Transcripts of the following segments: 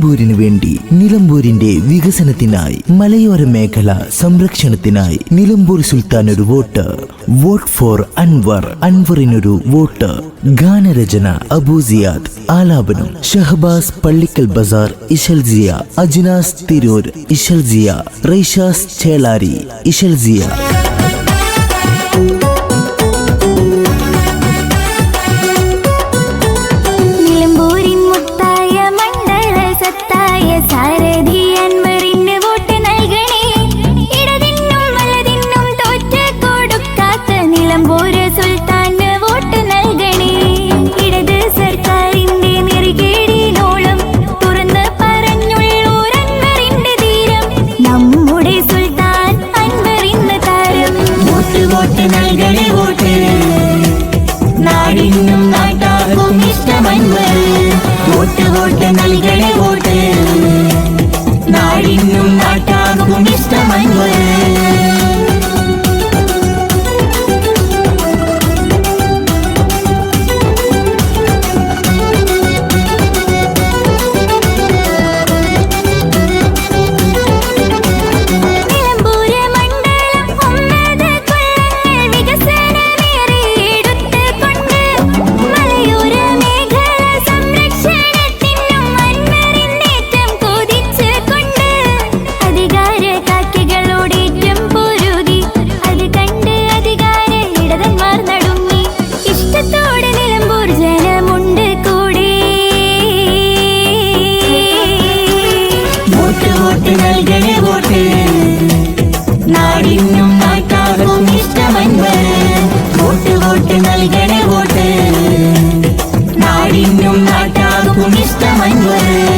നിലമ്പൂരിനു വേണ്ടി, നിലമ്പൂരിന്റെ വികസനത്തിനായി, മലയോര മേഖല സംരക്ഷണത്തിനായി നിലമ്പൂർ സുൽത്താൻ ഒരു വോട്ട്. Vote for Anvar. അൻവറിനൊരു വോട്ട്. ഗാനരചന അബൂസിയാദ്. ആലാപനം ഷഹബാസ് പള്ളിക്കൽ ബസാർ ഇശൽസിയ, അജ്നാസ് തിരൂർ ഇശൽസിയ, റൈഷാസ് ചേളാരി ഇശൽസിയ. നാടിനും നാട്ടാർക്കും ഇഷ്ടമൻവർ. വോട്ട് വോട്ട് നൽകണേ വോട്ട്. നാടിനും നാട്ടാർക്കും ഇഷ്ടമൻവർ. വോട്ട് നൽകണേ വോട്ട്. നാടിനും നാട്ടാർക്കും ഇഷ്ടമൻവർ. വോട്ട് വോട്ട് നൽകണേ വോട്ട്. നാടിനും നാട്ടാർക്കും ഇഷ്ടമൻവർ.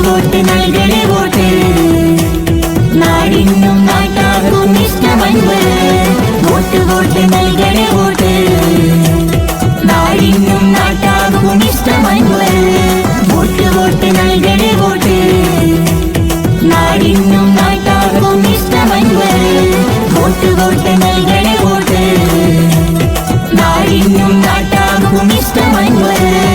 വോട്ട് നൽകണേ വോട്ട്. നാടിനും നാട്ടാർക്കും ഇഷ്ടമൻവർ. വോട്ട് വോട്ട് നൽകണേ വോട്ട്. നാടിനും നാട്ടാർക്കും ഇഷ്ടമൻവർ. വോട്ട് വോട്ട് നൽകണേ വോട്ട്. നാടിനും നാട്ടാർക്കും ഇഷ്ടമൻവർ. വോട്ട് വോട്ട് നൽകണേ വോട്ട്. നാടിനും നാട്ടാർക്കും ഇഷ്ടമൻവർ.